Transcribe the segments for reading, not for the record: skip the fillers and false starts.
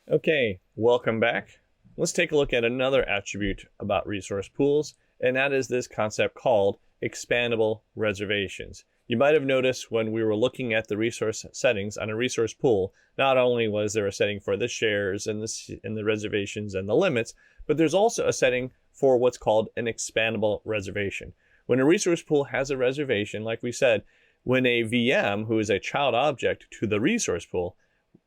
Okay, welcome back. Let's take a look at another attribute about resource pools, and that is this concept called expandable reservations. You might have noticed when we were looking at the resource settings on a resource pool, not only was there a setting for the shares and the reservations and the limits, but there's also a setting for what's called an expandable reservation. When a resource pool has a reservation, like we said, when a VM, who is a child object to the resource pool,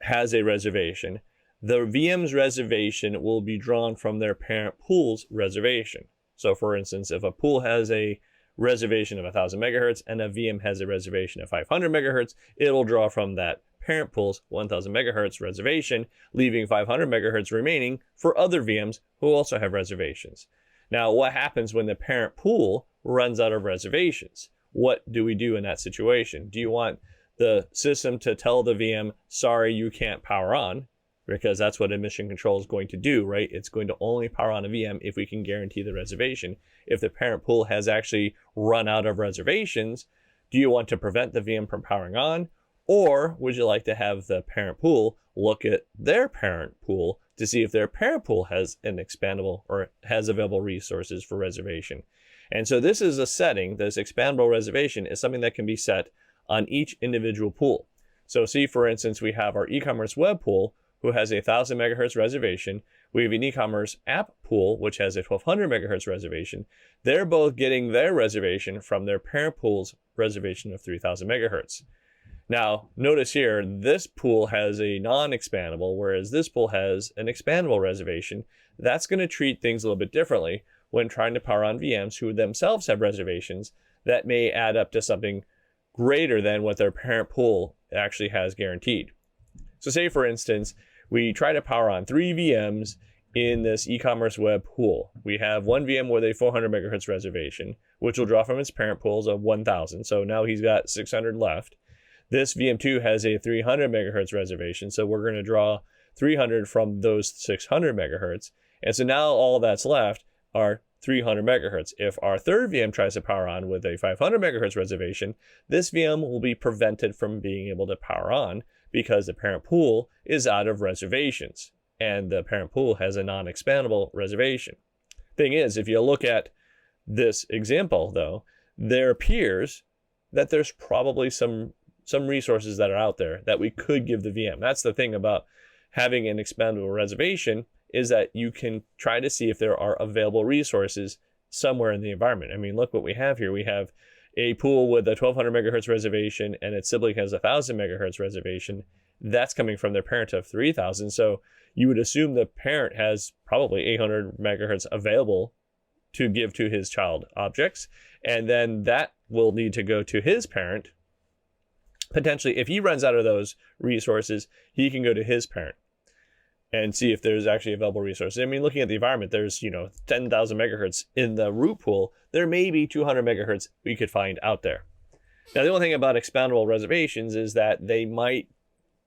has a reservation, the VM's reservation will be drawn from their parent pool's reservation. So for instance, if a pool has a reservation of 1000 megahertz and a VM has a reservation of 500 megahertz, it'll draw from that parent pool's 1000 megahertz reservation, leaving 500 megahertz remaining for other VMs who also have reservations. Now, what happens when the parent pool runs out of reservations? What do we do in that situation? Do you want the system to tell the VM, sorry, you can't power on? Because that's what admission control is going to do, right? It's going to only power on a VM if we can guarantee the reservation. If the parent pool has actually run out of reservations, do you want to prevent the VM from powering on? Or would you like to have the parent pool look at their parent pool to see if their parent pool has an expandable or has available resources for reservation? And so this is a setting, this expandable reservation is something that can be set on each individual pool. So see, for instance, we have our e-commerce web pool, who has a 1000 megahertz reservation. We have an e-commerce app pool, which has a 1200 megahertz reservation. They're both getting their reservation from their parent pool's reservation of 3000 megahertz. Now, notice here, this pool has a non-expandable, whereas this pool has an expandable reservation. That's going to treat things a little bit differently when trying to power on VMs who themselves have reservations that may add up to something greater than what their parent pool actually has guaranteed. So say, for instance, we try to power on 3 VMs in this e-commerce web pool. We have one VM with a 400 megahertz reservation, which will draw from its parent pools of 1000. So now he's got 600 left. This VM2 has a 300 megahertz reservation. So we're going to draw 300 from those 600 megahertz. And so now all that's left are 300 megahertz. If our third VM tries to power on with a 500 megahertz reservation, this VM will be prevented from being able to power on because the parent pool is out of reservations and the parent pool has a non-expandable reservation. Thing is, if you look at this example though, there appears that there's probably some resources that are out there that we could give the VM. That's the thing about having an expandable reservation, is that you can try to see if there are available resources somewhere in the environment. I mean, look what we have here. We have a pool with a 1200 megahertz reservation and its sibling has a 1000 megahertz reservation. That's coming from their parent of 3000. So you would assume the parent has probably 800 megahertz available to give to his child objects. And then that will need to go to his parent. Potentially, if he runs out of those resources, he can go to his parent and see if there's actually available resources. I mean, looking at the environment, there's, 10,000 megahertz in the root pool. There may be 200 megahertz we could find out there. Now, the only thing about expandable reservations is that they might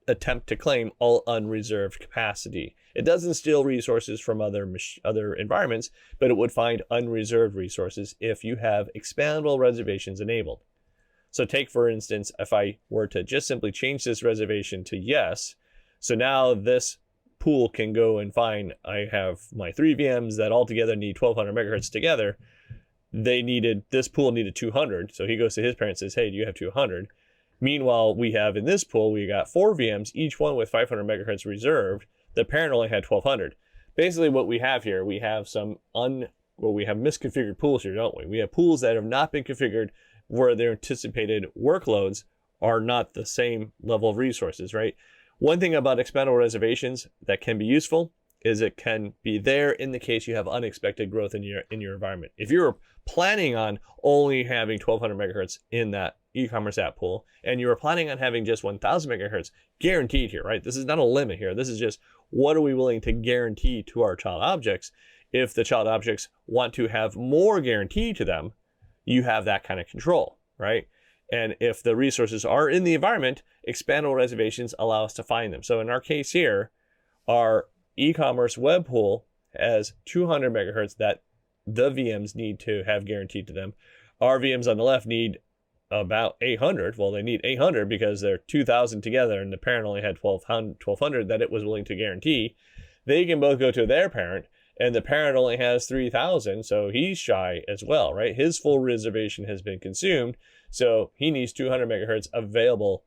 attempt to claim all unreserved capacity. It doesn't steal resources from other environments, but it would find unreserved resources if you have expandable reservations enabled. So take, for instance, if I were to just simply change this reservation to yes, so now this pool can go and find, I have my 3 VMs that all together need 1200 megahertz together. This pool needed 200. So he goes to his parent and says, hey, do you have 200? Meanwhile, we have in this pool, we got 4 VMs, each one with 500 megahertz reserved. The parent only had 1200. Basically what we have here, we have we have misconfigured pools here, don't we? We have pools that have not been configured where their anticipated workloads are not the same level of resources, right? One thing about expandable reservations that can be useful is it can be there in the case you have unexpected growth in your environment. If you're planning on only having 1200 megahertz in that e-commerce app pool, and you were planning on having just 1000 megahertz guaranteed here, right? This is not a limit here. This is just what are we willing to guarantee to our child objects. If the child objects want to have more guaranteed to them, you have that kind of control, right? And if the resources are in the environment, expandable reservations allow us to find them. So in our case here, our e-commerce web pool has 200 megahertz that the VMs need to have guaranteed to them. Our VMs on the left need about 800. Well, they need 800 because they're 2,000 together and the parent only had 1,200 that it was willing to guarantee. They can both go to their parent, and the parent only has 3,000, so he's shy as well, right? His full reservation has been consumed, so he needs 200 megahertz available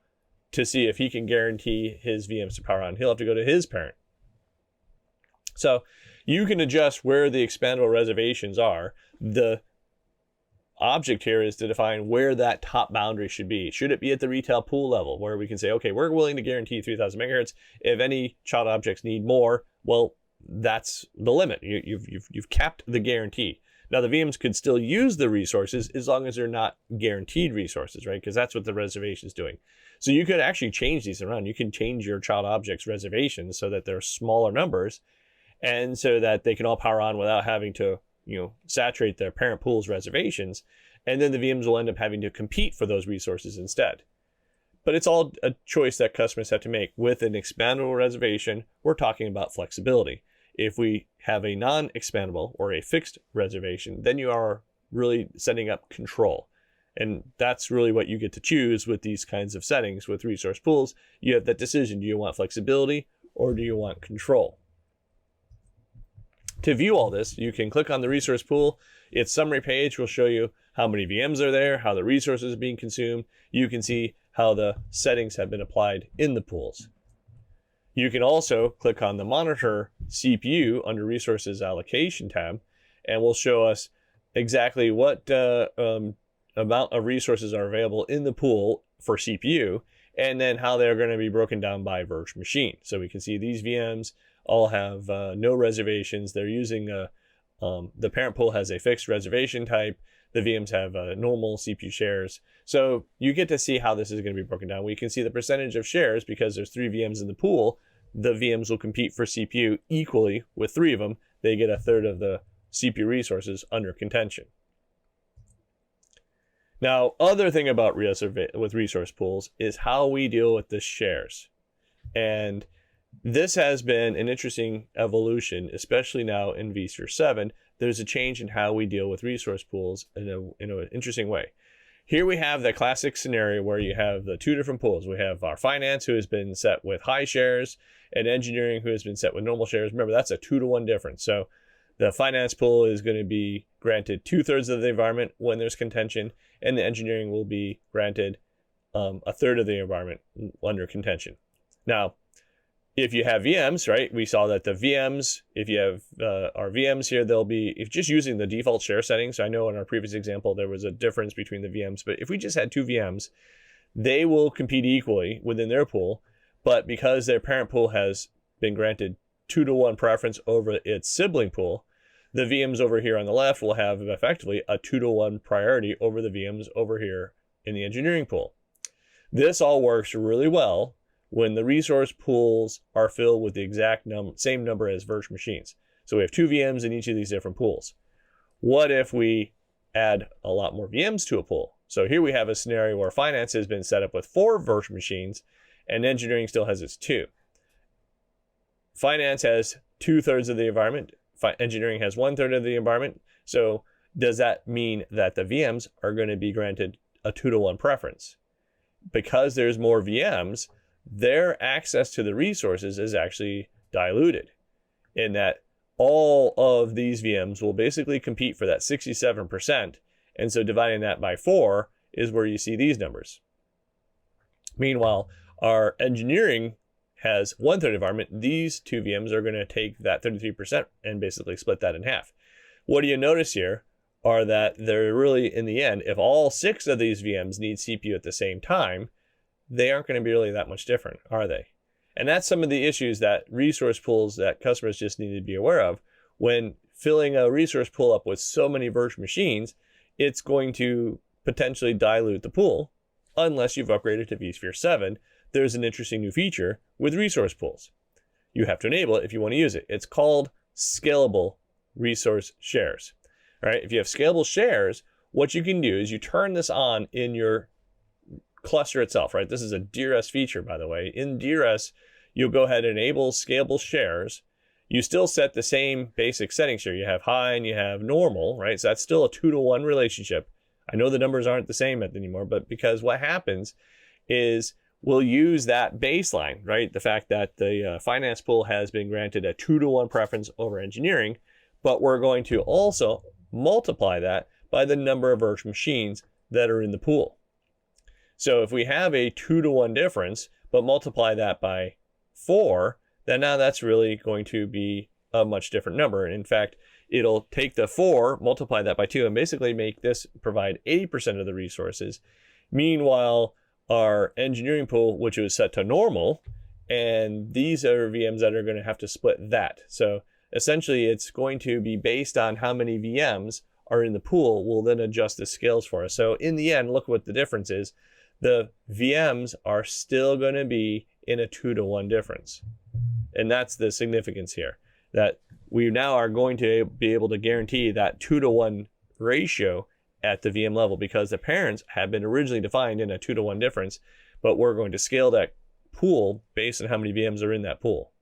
to see if he can guarantee his VMs to power on. He'll have to go to his parent. So you can adjust where the expandable reservations are. The object here is to define where that top boundary should be. Should it be at the retail pool level where we can say, okay, we're willing to guarantee 3,000 megahertz. If any child objects need more, well, that's the limit. You've capped the guarantee. Now the VMs could still use the resources as long as they're not guaranteed resources, right? Because that's what the reservation is doing. So you could actually change these around. You can change your child objects reservations so that they're smaller numbers, and so that they can all power on without having to, saturate their parent pool's reservations. And then the VMs will end up having to compete for those resources instead. But it's all a choice that customers have to make. With an expandable reservation, we're talking about flexibility. If we have a non-expandable or a fixed reservation, then you are really setting up control. And that's really what you get to choose with these kinds of settings with resource pools. You have that decision. Do you want flexibility or do you want control? To view all this, you can click on the resource pool. Its summary page will show you how many VMs are there, how the resources are being consumed. You can see how the settings have been applied in the pools. You can also click on the Monitor CPU under Resources Allocation tab, and will show us exactly what amount of resources are available in the pool for CPU, and then how they're going to be broken down by virtual machine. So we can see these VMs all have no reservations. They're using the parent pool has a fixed reservation type. The VMs have normal CPU shares. So you get to see how this is going to be broken down. We can see the percentage of shares because there's 3 VMs in the pool. The VMs will compete for CPU equally with 3 of them. They get a third of the CPU resources under contention. Now, other thing about with resource pools is how we deal with the shares. And this has been an interesting evolution, especially now in vSphere 7. There's a change in how we deal with resource pools in an interesting way. Here we have the classic scenario where you have the 2 different pools. We have our finance, who has been set with high shares, and engineering, who has been set with normal shares. Remember, that's a 2-to-1 difference. So the finance pool is going to be granted 2/3 of the environment when there's contention, and the engineering will be granted a third of the environment under contention. Now, if you have VMs, right, we saw that the VMs, if you have our VMs here, they'll be, if just using the default share settings, I know in our previous example, there was a difference between the VMs, but if we just had 2 VMs, they will compete equally within their pool, but because their parent pool has been granted 2-to-1 preference over its sibling pool, the VMs over here on the left will have effectively a 2-to-1 priority over the VMs over here in the engineering pool. This all works really well when the resource pools are filled with the exact same number as virtual machines. So we have 2 VMs in each of these different pools. What if we add a lot more VMs to a pool? So here we have a scenario where finance has been set up with 4 virtual machines and engineering still has its 2. Finance has 2/3 of the environment. Engineering has 1/3 of the environment. So does that mean that the VMs are going to be granted a 2-to-1 preference? Because there's more VMs, their access to the resources is actually diluted in that all of these VMs will basically compete for that 67%. And so dividing that by 4 is where you see these numbers. Meanwhile, our engineering has 1/3 environment. These 2 VMs are going to take that 33% and basically split that in half. What do you notice here are that they're really, in the end, if all 6 of these VMs need CPU at the same time, they aren't going to be really that much different, are they? And that's some of the issues that resource pools that customers just need to be aware of. When filling a resource pool up with so many virtual machines, it's going to potentially dilute the pool unless you've upgraded to vSphere 7. There's an interesting new feature with resource pools. You have to enable it if you want to use it. It's called scalable resource shares. All right, if you have scalable shares, what you can do is you turn this on in your cluster itself, right? This is a DRS feature, by the way. In DRS, you'll go ahead and enable scalable shares. You still set the same basic settings here. You have high and you have normal, right? So that's still a 2-to-1 relationship I know the numbers aren't the same anymore, but because what happens is we'll use that baseline, right? The fact that the finance pool has been granted a 2-to-1 preference over engineering, but we're going to also multiply that by the number of virtual machines that are in the pool. So if we have a 2-to-1 difference, but multiply that by 4, then now that's really going to be a much different number. In fact, it'll take the 4, multiply that by 2, and basically make this provide 80% of the resources. Meanwhile, our engineering pool, which was set to normal, and these are VMs that are going to have to split that. So essentially, it's going to be based on how many VMs are in the pool. We'll then adjust the scales for us. So in the end, look what the difference is. The VMs are still going to be in a 2-to-1 difference. And that's the significance here, that we now are going to be able to guarantee that 2-to-1 ratio at the VM level, because the parents have been originally defined in a 2-to-1 difference, but we're going to scale that pool based on how many VMs are in that pool.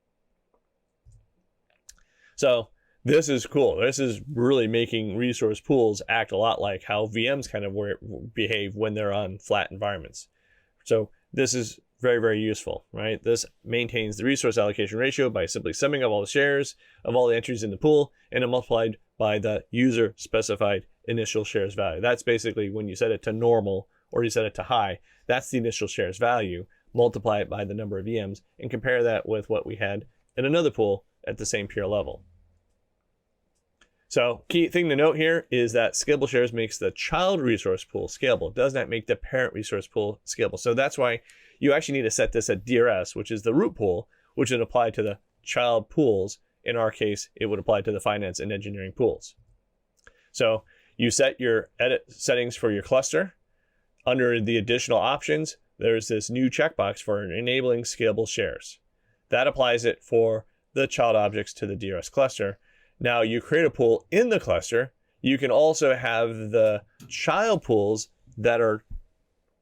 So this is cool. This is really making resource pools act a lot like how VMs kind of behave when they're on flat environments. So this is very, very useful, right? This maintains the resource allocation ratio by simply summing up all the shares of all the entries in the pool and then multiplied by the user specified initial shares value. That's basically when you set it to normal or you set it to high, that's the initial shares value. Multiply it by the number of VMs and compare that with what we had in another pool at the same peer level. So key thing to note here is that scalable shares makes the child resource pool scalable. It does not make the parent resource pool scalable. So that's why you actually need to set this at DRS, which is the root pool, which would apply to the child pools. In our case, it would apply to the finance and engineering pools. So you set your edit settings for your cluster. Under the additional options, there's this new checkbox for enabling scalable shares. That applies it for the child objects to the DRS cluster. Now you create a pool in the cluster. You can also have the child pools that are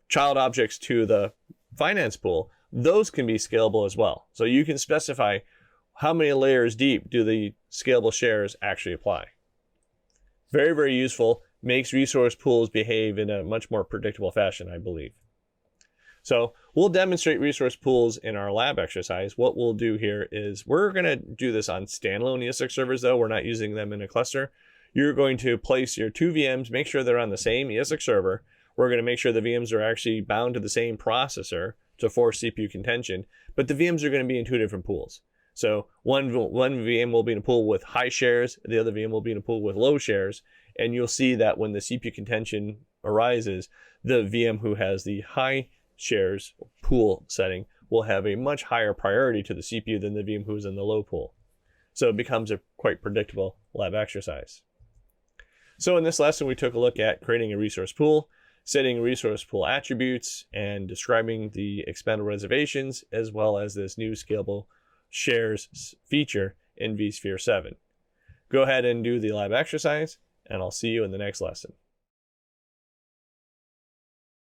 child objects to the finance pool. Those can be scalable as well. So you can specify how many layers deep do the scalable shares actually apply. Very, very useful. Makes resource pools behave in a much more predictable fashion, I believe. So we'll demonstrate resource pools in our lab exercise. What we'll do here is we're going to do this on standalone ESX servers, though. We're not using them in a cluster. You're going to place your 2 VMs, make sure they're on the same ESX server. We're going to make sure the VMs are actually bound to the same processor to force CPU contention, but the VMs are going to be in 2 different pools. So one VM will be in a pool with high shares, the other VM will be in a pool with low shares, and you'll see that when the CPU contention arises, the VM who has the high shares pool setting will have a much higher priority to the CPU than the VM who's in the low pool. So it becomes a quite predictable lab exercise. So in this lesson, we took a look at creating a resource pool, setting resource pool attributes, and describing the expandable reservations, as well as this new scalable shares feature in vSphere 7. Go ahead and do the lab exercise, and I'll see you in the next lesson.